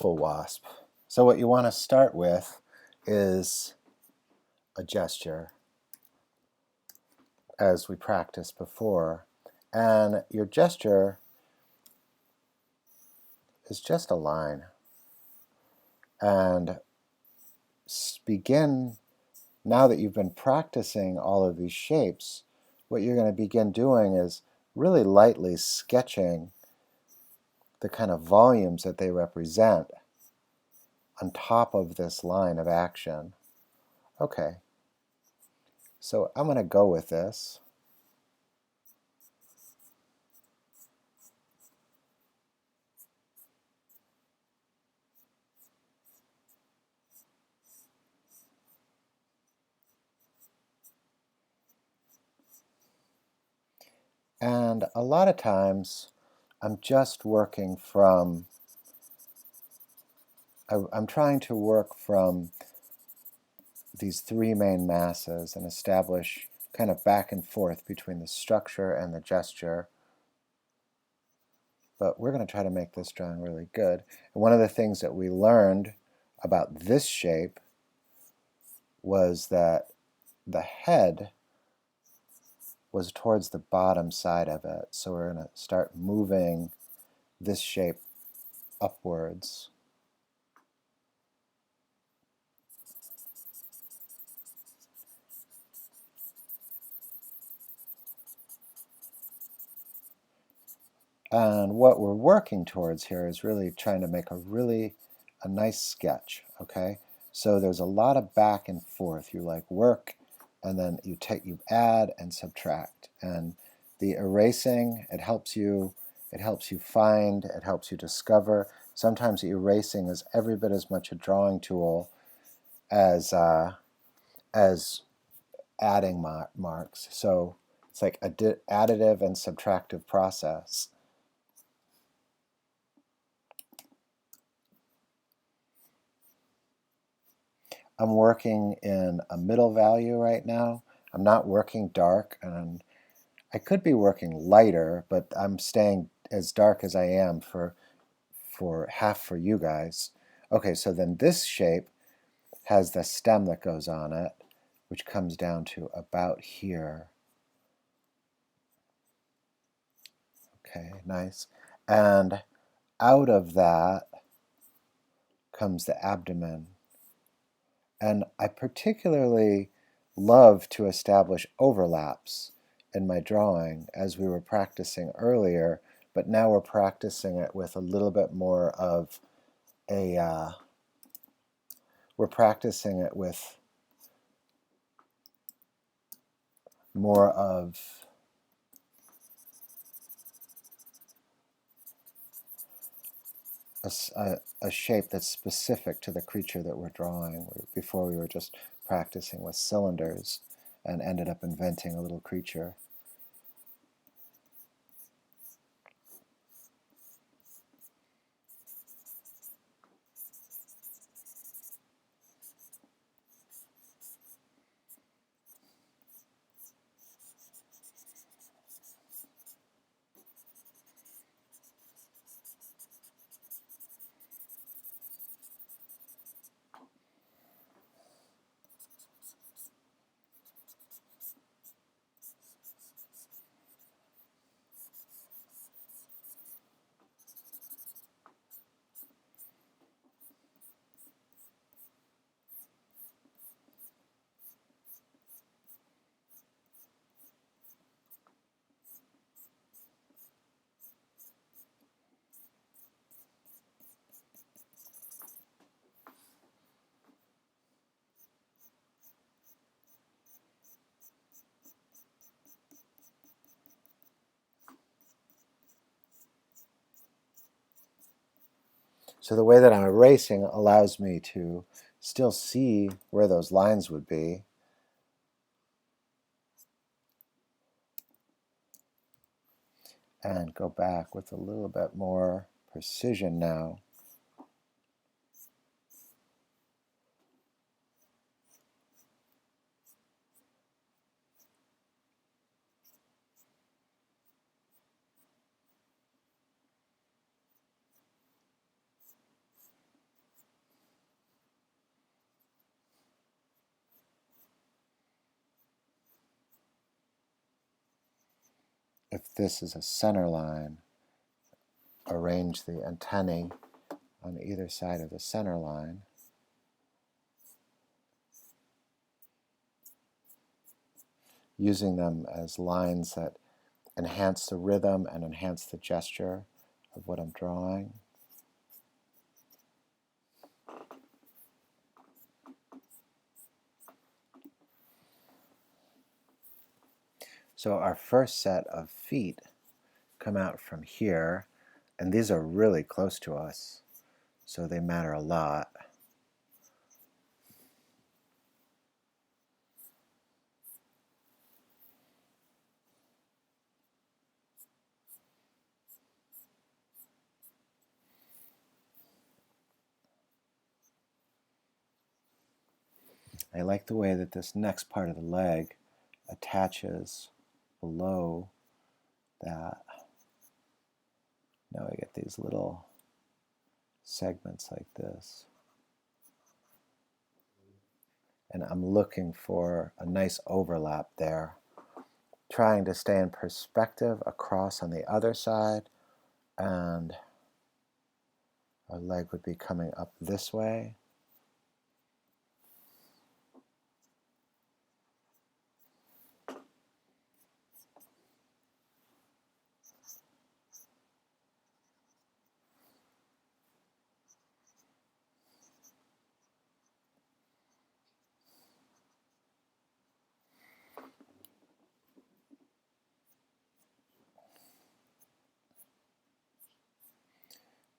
Full Wasp. So what you want to start with is a gesture, as we practiced before. And your gesture is just a line. And begin, now that you've been practicing all of these shapes, what you're going to begin doing is really lightly sketching the kind of volumes that they represent on top of this line of action. Okay, so I'm going to go with this. And a lot of times I'm just working from, I'm trying to work from these three main masses and establish kind of back and forth between the structure and the gesture. But we're going to try to make this drawing really good. And one of the things that we learned about this shape was that the head was towards the bottom side of it. So we're going to start moving this shape upwards. And what we're working towards here is really trying to make a nice sketch, okay? So there's a lot of back and forth. You like work, and then you add and subtract. And the erasing, it helps you find, it helps you discover. Sometimes the erasing is every bit as much a drawing tool as adding marks. So it's like an additive and subtractive process. I'm working in a middle value right now. I'm not working dark, and I could be working lighter, but I'm staying as dark as I am for half for you guys. Okay, so then this shape has the stem that goes on it, which comes down to about here. Okay, nice. And out of that comes the abdomen. And I particularly love to establish overlaps in my drawing, as we were practicing earlier, but now we're practicing it with a little bit more of we're practicing it with more of a shape that's specific to the creature that we're drawing. Before we were just practicing with cylinders and ended up inventing a little creature. So the way that I'm erasing allows me to still see where those lines would be. And go back with a little bit more precision now. if this is a center line, arrange the antennae on either side of the center line. Using them as lines that enhance the rhythm and enhance the gesture of what I'm drawing. So our first set of feet come out from here, and these are really close to us, so they matter a lot. I like the way that this next part of the leg attaches below that. Now I get these little segments like this. And I'm looking for a nice overlap there, trying to stay in perspective across on the other side, and our leg would be coming up this way.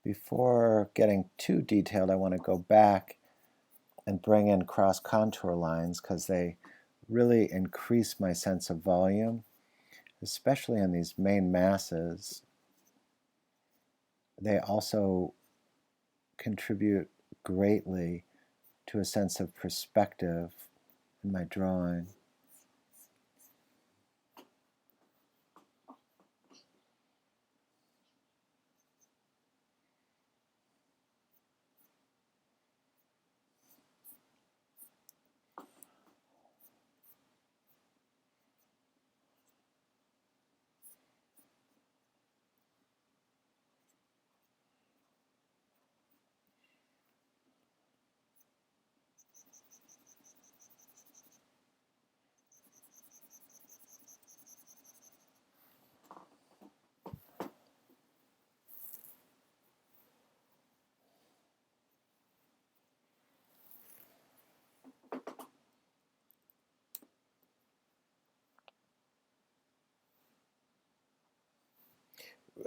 Before getting too detailed, I want to go back and bring in cross contour lines because they really increase my sense of volume, especially in these main masses. They also contribute greatly to a sense of perspective in my drawing.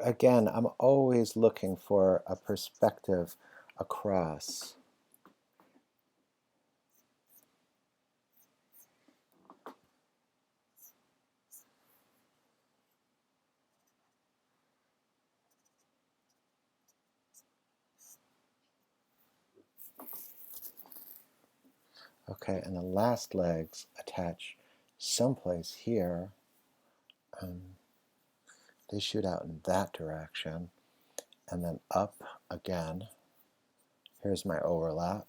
Again, I'm always looking for a perspective across. Okay, and the last legs attach someplace here. They shoot out in that direction, and then up again. Here's my overlap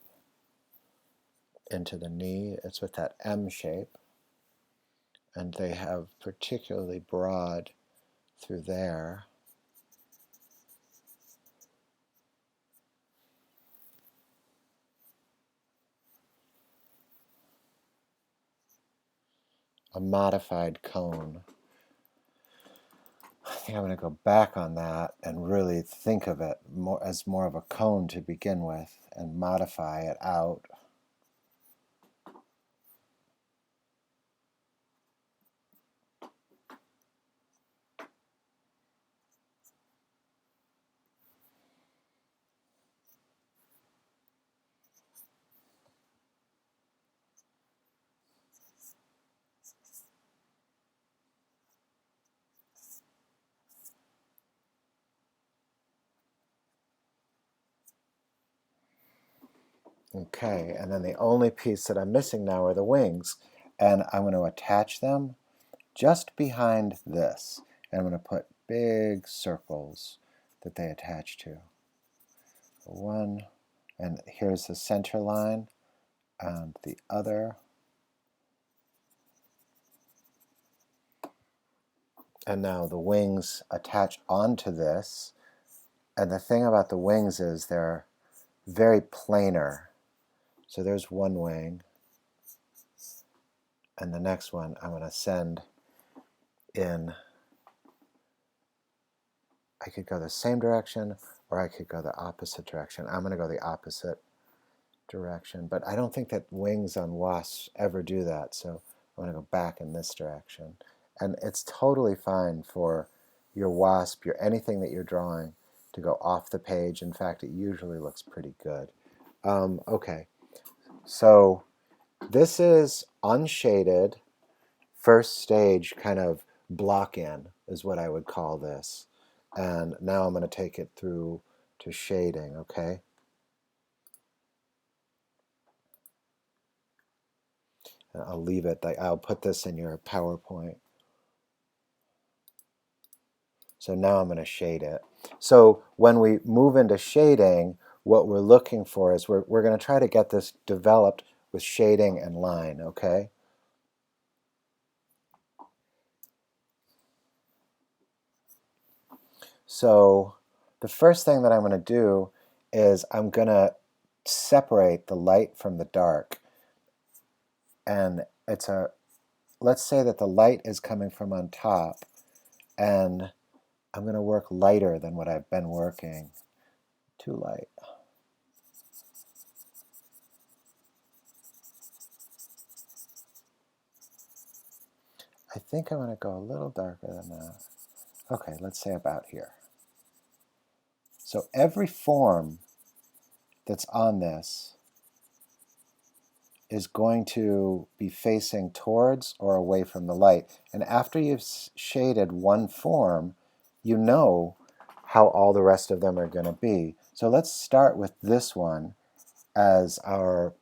into the knee. It's with that M shape, and they have particularly broad through there. A modified cone. I think I'm going to go back on that and really think of it as more of a cone to begin with and modify it out. Okay, and then the only piece that I'm missing now are the wings, and I'm going to attach them just behind this, and I'm going to put big circles that they attach to. One, and here's the center line, and the other. And now the wings attach onto this. And the thing about the wings is they're very planar. So there's one wing. And the next one I'm going to send in. I could go the same direction, or I could go the opposite direction. I'm going to go the opposite direction, but I don't think that wings on wasps ever do that, so I'm going to go back in this direction. And it's totally fine for your wasp, your anything that you're drawing, to go off the page. In fact, it usually looks pretty good. Okay, so this is unshaded, first stage kind of block-in is what I would call this. And now I'm going to take it through to shading, okay? I'll leave it, I'll put this in your PowerPoint. So now I'm going to shade it. So when we move into shading, what we're looking for is we're going to try to get this developed with shading and line, okay? So the first thing that I'm going to do is I'm going to separate the light from the dark. And let's say that the light is coming from on top, and I'm going to work lighter than what I've been working. Too light. I think I'm going to go a little darker than that. Okay, let's say about here. So every form that's on this is going to be facing towards or away from the light. And after you've shaded one form, you know how all the rest of them are going to be. So let's start with this one as our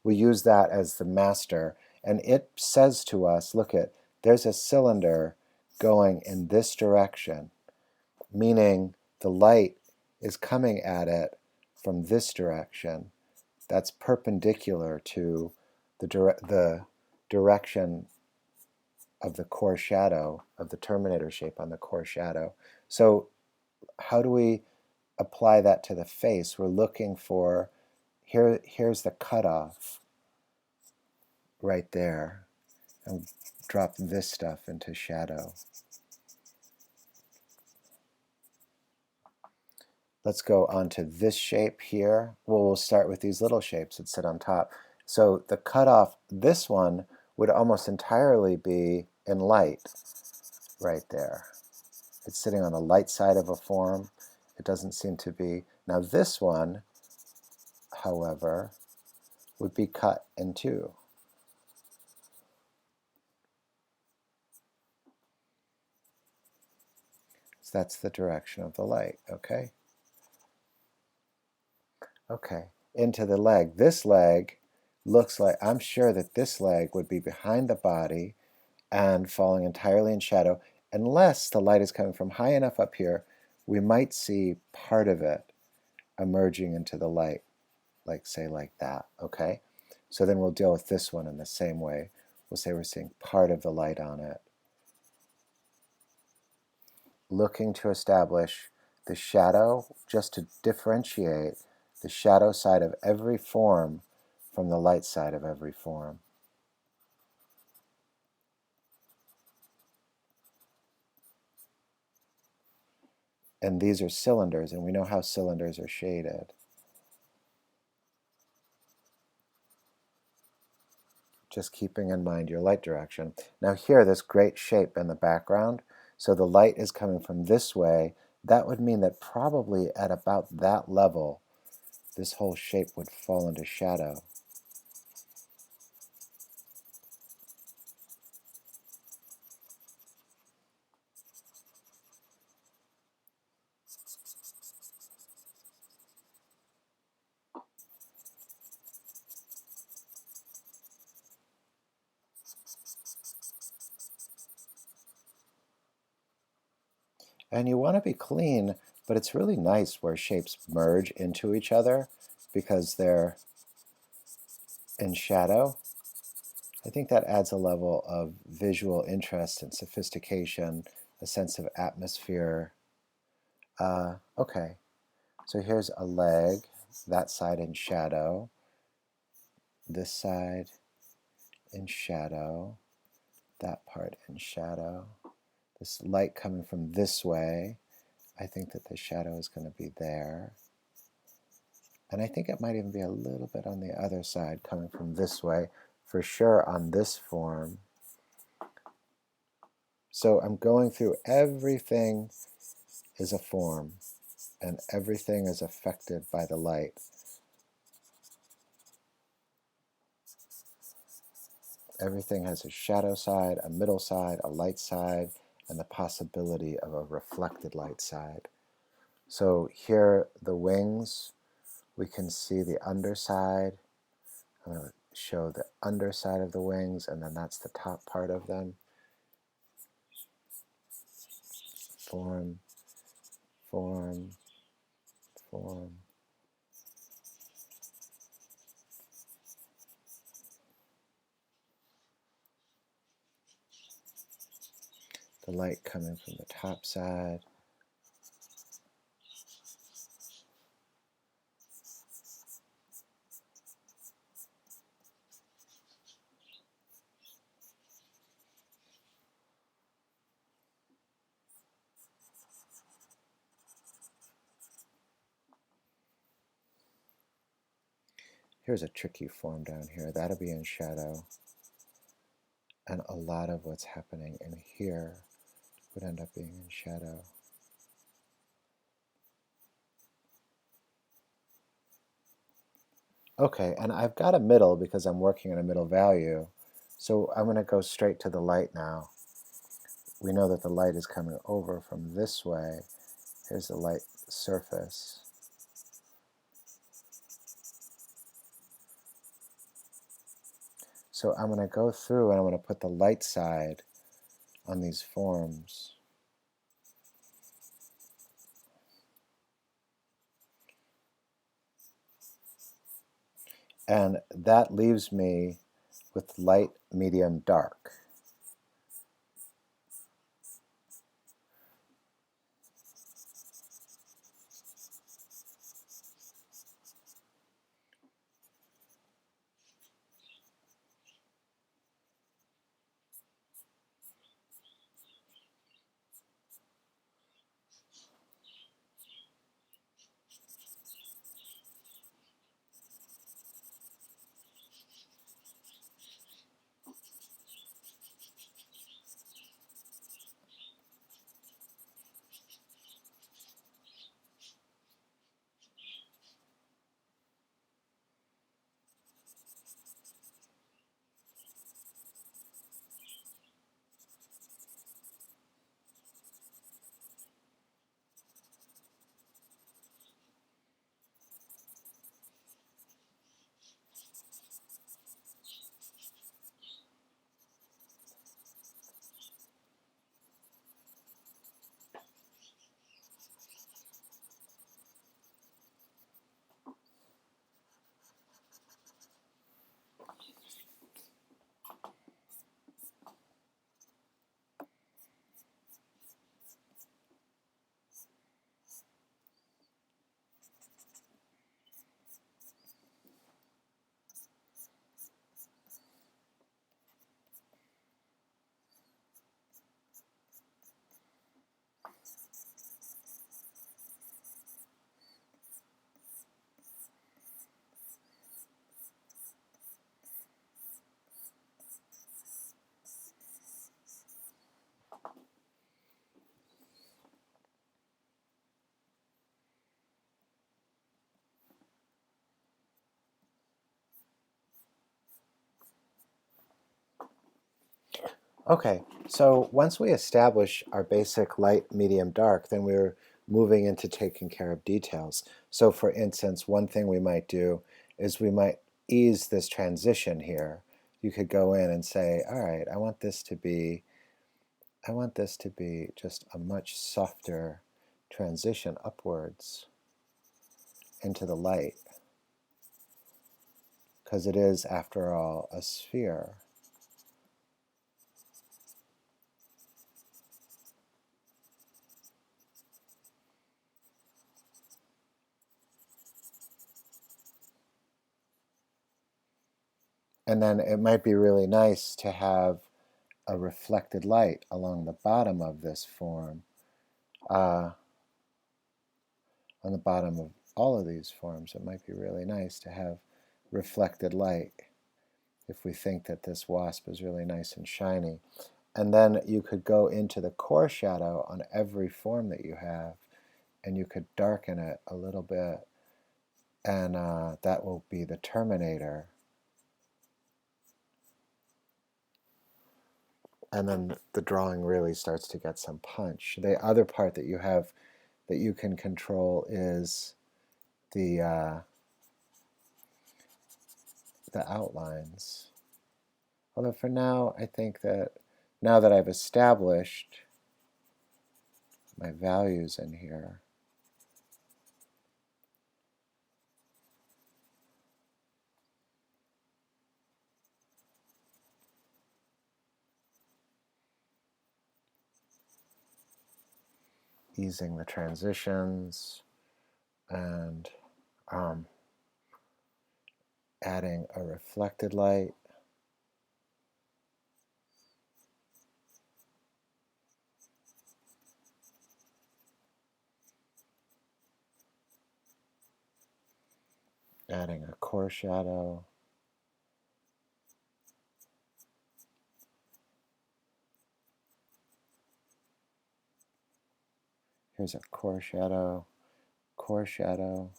we use that as the master. And it says to us, look at, there's a cylinder going in this direction, meaning the light is coming at it from this direction. That's perpendicular to the direction of the core shadow, of the terminator shape on the core shadow. So how do we apply that to the face? We're looking for, here's the cutoff right there, and drop this stuff into shadow. Let's go on to this shape here. Well, we'll start with these little shapes that sit on top. So the cutoff, this one would almost entirely be in light right there. It's sitting on the light side of a form. It doesn't seem to be. Now this one, however, would be cut in two. So that's the direction of the light, okay? Okay, into the leg. This leg looks like, I'm sure that this leg would be behind the body and falling entirely in shadow. Unless the light is coming from high enough up here, we might see part of it emerging into the light, like say like that, okay? So then we'll deal with this one in the same way. We'll say we're seeing part of the light on it. Looking to establish the shadow, just to differentiate the shadow side of every form from the light side of every form. And these are cylinders, and we know how cylinders are shaded. Just keeping in mind your light direction. Now here, this great shape in the background, so the light is coming from this way. That would mean that probably at about that level, this whole shape would fall into shadow. And you want to be clean, but it's really nice where shapes merge into each other because they're in shadow. I think that adds a level of visual interest and sophistication a sense of atmosphere. Okay, so here's a leg, that side in shadow, this side in shadow, that part in shadow. This light coming from this way, I think that the shadow is going to be there. And I think it might even be a little bit on the other side coming from this way, for sure on this form. So I'm going through, everything is a form, and everything is affected by the light. Everything has a shadow side, a middle side, a light side, and the possibility of a reflected light side. So here, the wings, we can see the underside. I'm going to show the underside of the wings, and then that's the top part of them. Form, form, form. The light coming from the top side. Here's a tricky form down here. That'll be in shadow. And a lot of what's happening in here would end up being in shadow. Okay, and I've got a middle because I'm working on a middle value. So I'm going to go straight to the light now. We know that the light is coming over from this way. Here's the light surface. So I'm going to go through and I'm going to put the light side on these forms. And that leaves me with light, medium, dark. Okay, so once we establish our basic light, medium, dark, then we're moving into taking care of details. So for instance, one thing we might do is we might ease this transition here. You could go in and say, all right, I want this to be just a much softer transition upwards into the light, because it is, after all, a sphere. And then it might be really nice to have a reflected light along the bottom of this form, on the bottom of all of these forms. It might be really nice to have reflected light if we think that this wasp is really nice and shiny. And then you could go into the core shadow on every form that you have, and you could darken it a little bit, and that will be the terminator. And then the drawing really starts to get some punch. The other part that you have that you can control is the outlines. Although for now, I think that now that I've established my values in here, easing the transitions and adding a reflected light. Adding a core shadow. Here's a core shadow, core shadow.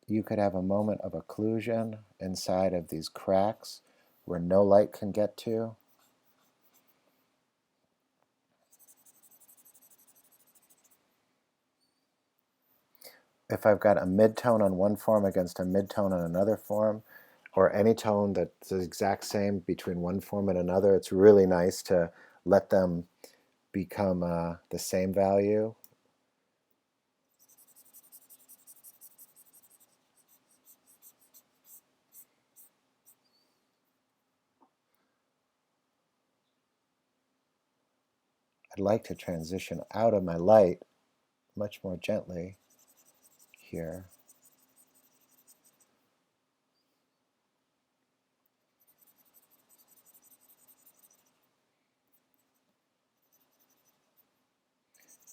You could have a moment of occlusion inside of these cracks where no light can get to. If I've got a mid-tone on one form against a mid-tone on another form, or any tone that's the exact same between one form and another, it's really nice to let them become the same value. I'd like to transition out of my light much more gently here.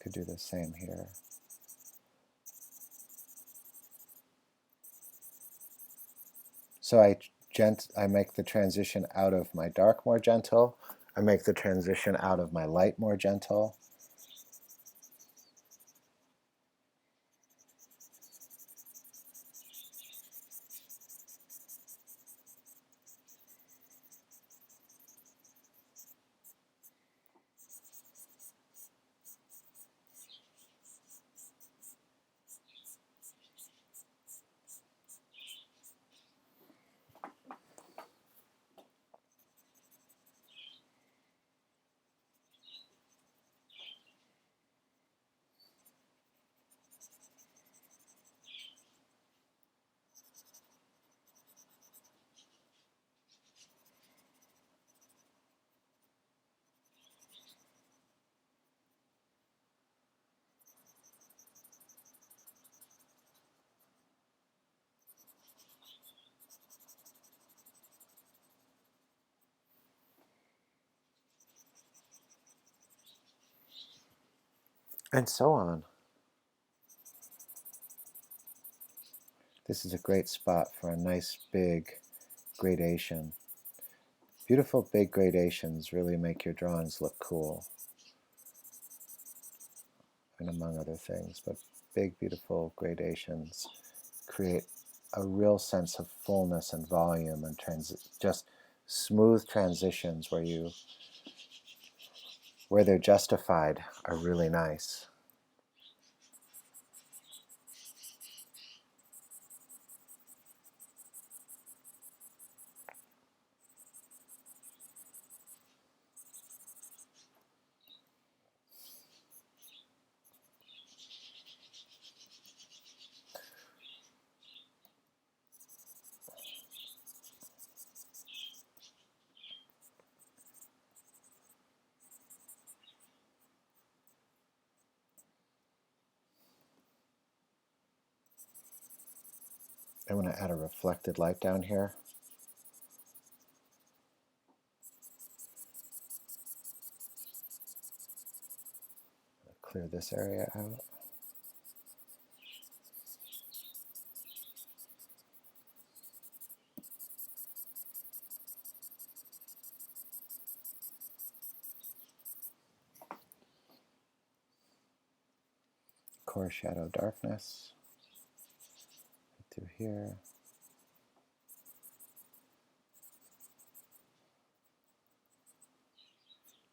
Could do the same here. So I make the transition out of my dark more gentle. I make the transition out of my light more gentle. And so on. This is a great spot for a nice big gradation. Beautiful big gradations really make your drawings look cool, and among other things, but big beautiful gradations create a real sense of fullness and volume, and just smooth transitions where they're justified are really nice. I want to add a reflected light down here. clear this area out. Core shadow darkness right through here.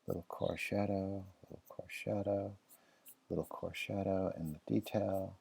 Little core shadow, little core shadow, little core shadow in the detail.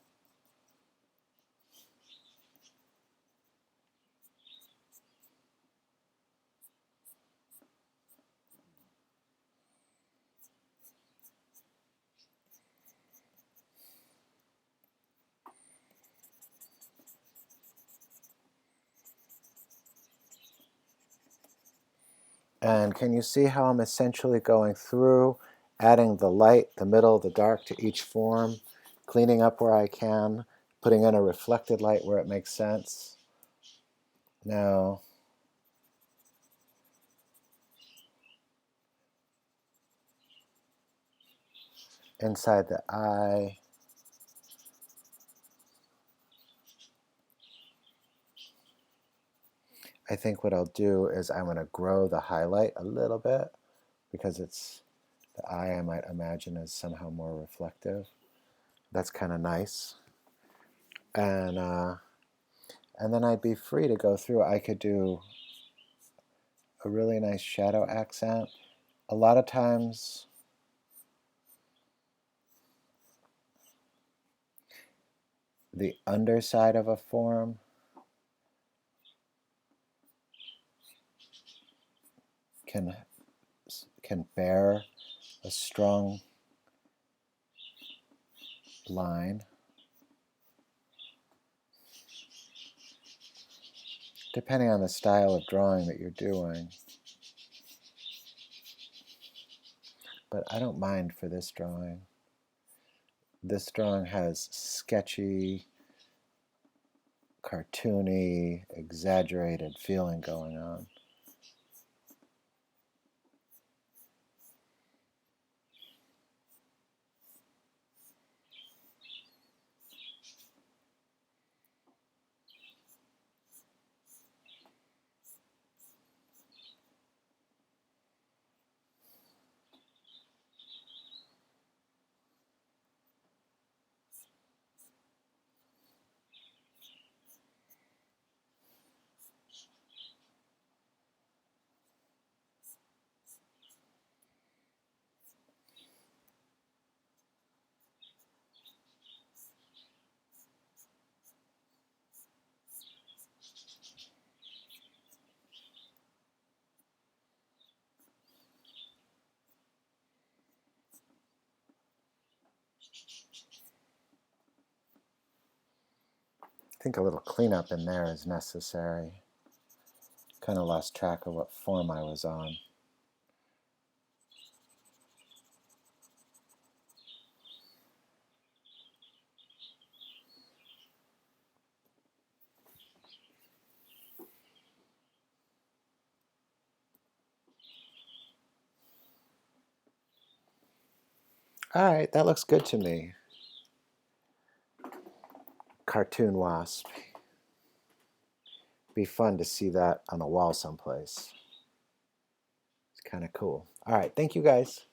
And can you see how I'm essentially going through, adding the light, the middle, the dark to each form, cleaning up where I can, putting in a reflected light where it makes sense. Now, inside the eye, I think what I'll do is I'm going to grow the highlight a little bit because it's the eye I might imagine is somehow more reflective. That's kind of nice. And then I'd be free to go through. I could do a really nice shadow accent. A lot of times the underside of a form can bear a strong line, depending on the style of drawing that you're doing. But I don't mind for this drawing. This drawing has sketchy, cartoony, exaggerated feeling going on. I think a little cleanup in there is necessary. Kind of lost track of what form I was on. All right, that looks good to me. Cartoon wasp. Be fun to see that on a wall someplace. It's kind of cool. All right, thank you guys.